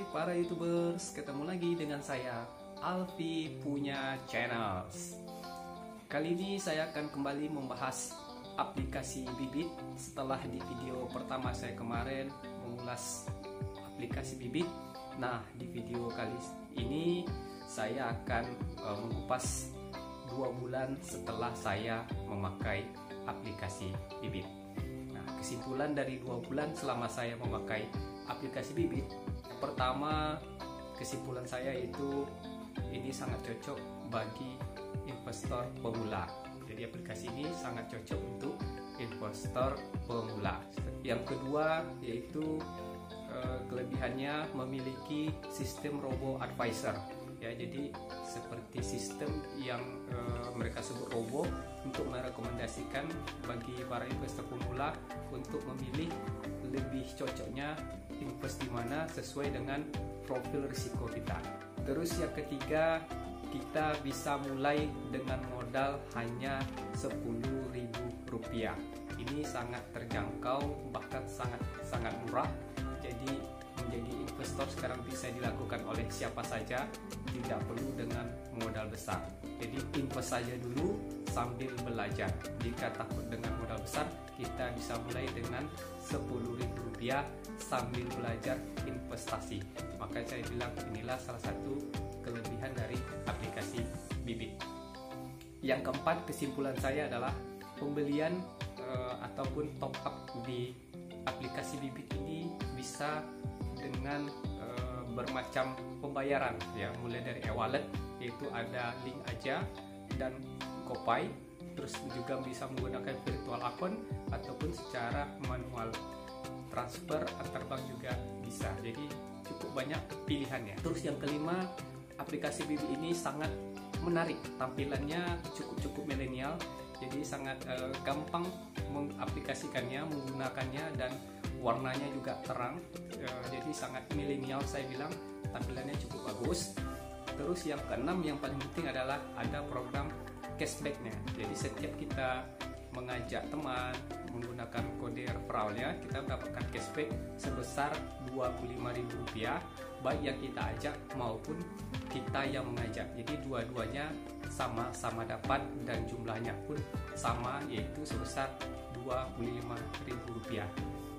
para YouTubers, ketemu lagi dengan saya Alfi punya channels. Kali ini saya akan kembali membahas aplikasi Bibit. Setelah di video pertama saya kemarin mengulas aplikasi Bibit. Nah, di video kali ini saya akan mengupas 2 bulan setelah saya memakai aplikasi Bibit. Nah, kesimpulan dari 2 bulan selama saya memakai aplikasi Bibit, pertama kesimpulan saya itu ini sangat cocok bagi investor pemula. Jadi aplikasi ini sangat cocok untuk investor pemula. Yang kedua yaitu kelebihannya memiliki sistem robo advisor. Ya, jadi seperti sistem yang mereka sebut robo untuk merekomendasikan bagi para investor pemula untuk memilih lebih cocoknya invest di mana sesuai dengan profil risiko kita. Terus yang ketiga, kita bisa mulai dengan modal hanya Rp10.000. Ini sangat terjangkau, bahkan sangat murah. Jadi menjadi investor sekarang bisa dilakukan oleh siapa saja, tidak perlu dengan modal besar. Jadi invest saja dulu sambil belajar. Jika takut dengan modal besar, kita bisa mulai dengan Rp10.000 sambil belajar investasi. Maka saya bilang inilah salah satu kelebihan dari aplikasi Bibit. Yang keempat, kesimpulan saya adalah pembelian ataupun top up di aplikasi Bibit ini bisa dengan bermacam pembayaran, ya, mulai dari e-wallet, yaitu ada link aja dan GoPay, terus juga bisa menggunakan virtual account ataupun secara manual transfer antar bank juga bisa. Jadi cukup banyak pilihannya. Terus yang kelima, aplikasi Bibit ini sangat menarik, tampilannya cukup milenial, jadi sangat gampang mengaplikasikannya, menggunakannya, dan warnanya juga terang, jadi sangat milenial. Saya bilang tampilannya cukup bagus. Terus yang keenam, yang paling penting adalah ada program cashbacknya. Jadi setiap kita mengajak teman menggunakan kode referralnya, kita mendapatkan cashback sebesar Rp25.000, baik yang kita ajak maupun kita yang mengajak. Jadi dua-duanya sama-sama dapat dan jumlahnya pun sama, yaitu sebesar Rp25.000.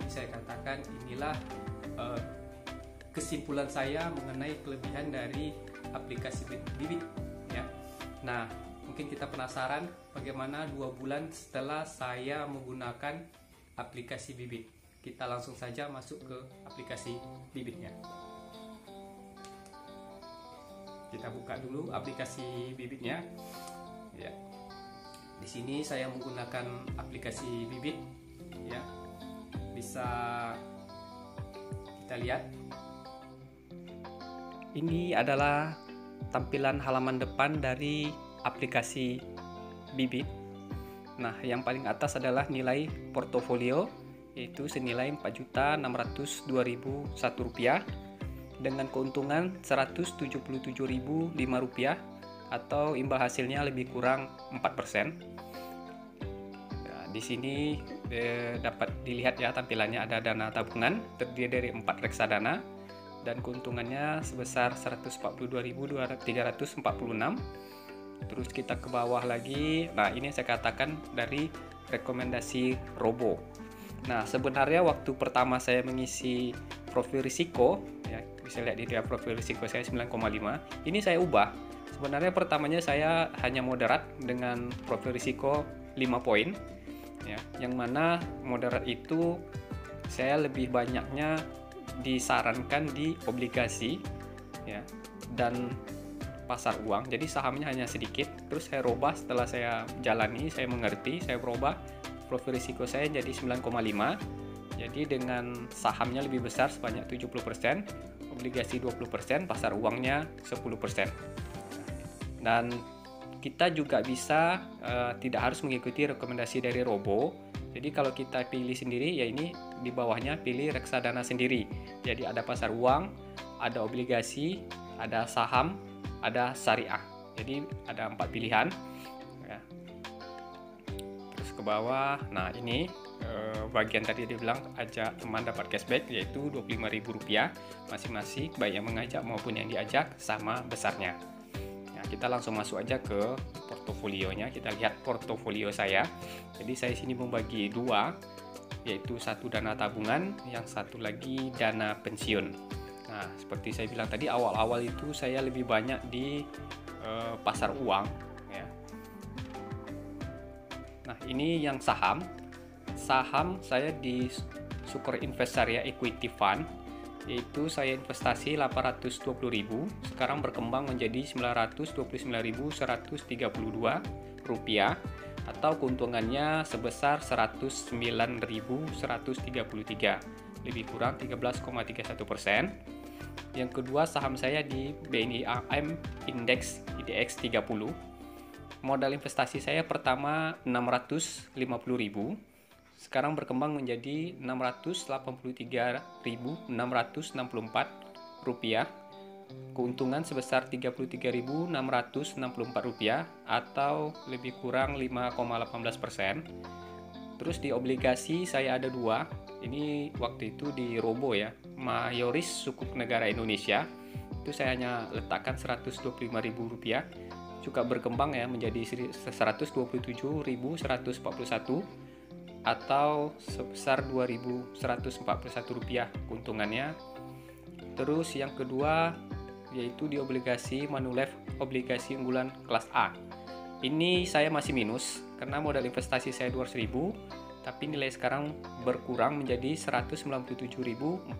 Jadi saya katakan inilah kesimpulan saya mengenai kelebihan dari aplikasi Bibit, ya. Nah, mungkin kita penasaran bagaimana 2 bulan setelah saya menggunakan aplikasi Bibit. Kita langsung saja masuk ke aplikasi Bibitnya. Kita buka dulu aplikasi Bibitnya. Ya. Di sini saya menggunakan aplikasi Bibit, ya. Bisa kita lihat. Ini adalah tampilan halaman depan dari aplikasi Bibit. Nah, yang paling atas adalah nilai portofolio, yaitu senilai Rp4.602.001 dengan keuntungan Rp177.005 atau imbal hasilnya lebih kurang 4%. Nah, di sini dapat dilihat, ya, tampilannya ada dana tabungan terdiri dari 4 reksadana dan keuntungannya sebesar Rp142.346. Terus kita ke bawah lagi. Nah, ini saya katakan dari rekomendasi robo. Nah, sebenarnya waktu pertama saya mengisi profil risiko, ya, bisa lihat di dia profil risiko saya 9,5. Ini saya ubah. Sebenarnya pertamanya saya hanya moderat dengan profil risiko 5 poin, ya, yang mana moderat itu saya lebih banyaknya disarankan di obligasi, ya, dan pasar uang. Jadi sahamnya hanya sedikit. Terus saya robah setelah saya jalani, saya mengerti, saya berubah profil risiko saya jadi 9,5. Jadi dengan sahamnya lebih besar sebanyak 70%, obligasi 20%, pasar uangnya 10%. Dan kita juga bisa tidak harus mengikuti rekomendasi dari robo. Jadi kalau kita pilih sendiri, ya ini di bawahnya pilih reksadana sendiri. Jadi ada pasar uang, ada obligasi, ada saham, ada syariah. Jadi ada 4 pilihan, ya. Terus ke bawah, nah ini bagian tadi dia bilang ajak teman dapat cashback, yaitu Rp25.000 masing-masing, baik yang mengajak maupun yang diajak sama besarnya. Nah, kita langsung masuk aja ke portofolionya. Kita lihat portofolio saya. Jadi saya sini membagi dua, yaitu satu dana tabungan, yang satu lagi dana pensiun. Nah, seperti saya bilang tadi, awal-awal itu saya lebih banyak di pasar uang ya. Nah, ini yang saham saya di Sukor Investaria Equity Fund, yaitu saya investasi 820.000, sekarang berkembang menjadi 929.132 rupiah, atau keuntungannya sebesar 109.133, lebih kurang 13,31%. Yang kedua, saham saya di BNI AM Index IDX 30. Modal investasi saya pertama 650.000, sekarang berkembang menjadi 683.664 rupiah. Keuntungan sebesar 33.664 rupiah, atau lebih kurang 5,18%. Terus di obligasi saya ada dua. Ini waktu itu di Robo ya, Mayoris Sukuk Negara Indonesia. Itu saya hanya letakkan 125.000 rupiah, juga berkembang ya menjadi 127.141, atau sebesar 2.141 rupiah keuntungannya. Terus yang kedua yaitu di obligasi Manulife obligasi unggulan kelas A. Ini saya masih minus karena modal investasi saya 200.000, tapi nilai sekarang berkurang menjadi 197.408,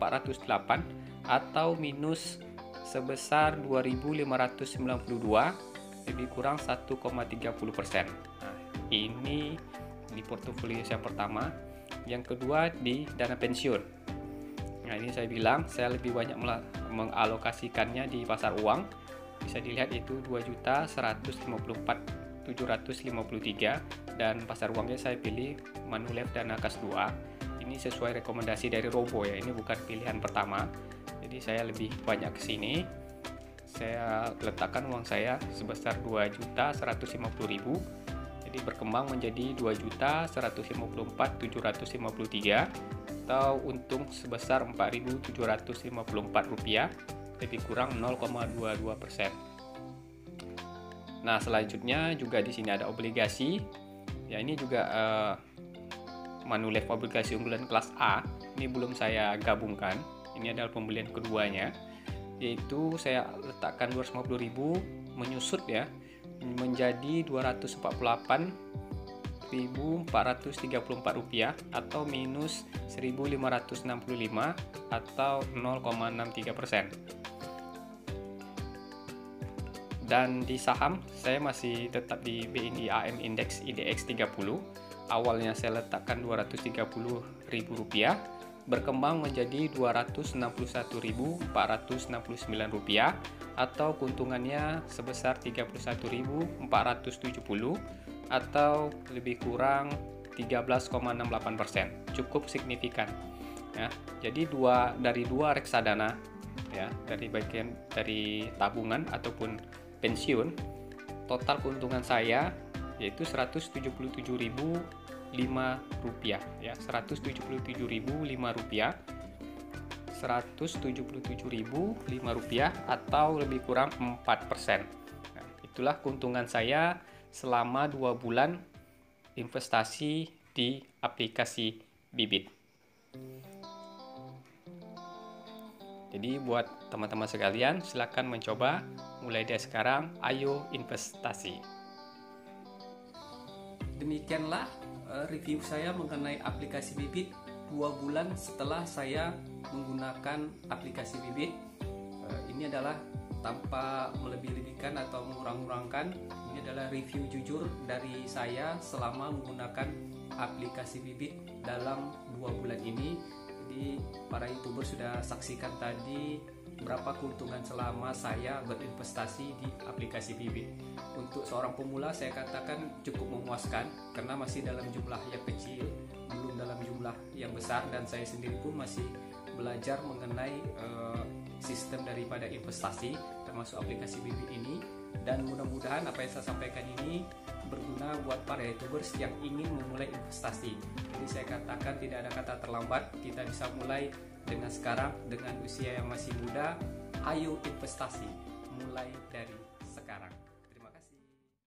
atau minus sebesar 2.592, lebih kurang 1,30%. Nah, ini di portofolio saya pertama. Yang kedua di dana pensiun. Nah, ini saya bilang saya lebih banyak mengalokasikannya di pasar uang. Bisa dilihat itu 2.154.753, dan pasar uangnya saya pilih Manulife Dana Kas 2. Ini sesuai rekomendasi dari Robo ya, ini bukan pilihan pertama. Jadi saya lebih banyak ke sini. Saya letakkan uang saya sebesar 2.150.000. Jadi berkembang menjadi 2.154.753, atau untung sebesar 4.754 rupiah, lebih kurang 0,22%. Nah, selanjutnya juga di sini ada obligasi. Ya, ini juga Manulife obligasi unggulan kelas A. Ini belum saya gabungkan. Ini adalah pembelian keduanya. Yaitu saya letakkan 250.000, menyusut ya menjadi 248.434 rupiah, atau minus 1.565, atau 0,63%. Dan di saham saya masih tetap di BNI AM Index IDX 30. Awalnya saya letakkan 230.000 rupiah, berkembang menjadi 261.469 rupiah, atau keuntungannya sebesar 31.470, atau lebih kurang 13,68%. Cukup signifikan ya. Jadi dari dua reksadana ya, dari bagian dari tabungan ataupun pensiun, total keuntungan saya yaitu 177.005 rupiah ya, 177.005 rupiah, 177.005 rupiah, atau lebih kurang 4%. Nah, itulah keuntungan saya selama 2 bulan investasi di aplikasi Bibit. Jadi buat teman-teman sekalian, silakan mencoba mulai dari sekarang. Ayo investasi. Demikianlah review saya mengenai aplikasi Bibit 2 bulan setelah saya menggunakan aplikasi Bibit. Ini adalah tanpa melebih-lebihkan atau mengurang-urangkan. Ini adalah review jujur dari saya selama menggunakan aplikasi Bibit dalam 2 bulan ini. Jadi para YouTuber sudah saksikan tadi berapa keuntungan selama saya berinvestasi di aplikasi Bibit. Untuk seorang pemula saya katakan cukup memuaskan karena masih dalam jumlah yang kecil, belum dalam jumlah yang besar, dan saya sendiri pun masih belajar mengenai sistem daripada investasi termasuk aplikasi Bibit ini. Dan mudah-mudahan apa yang saya sampaikan ini berguna buat para YouTubers yang ingin memulai investasi. Jadi saya katakan tidak ada kata terlambat, kita bisa mulai dengan sekarang, dengan usia yang masih muda. Ayo investasi, mulai dari sekarang.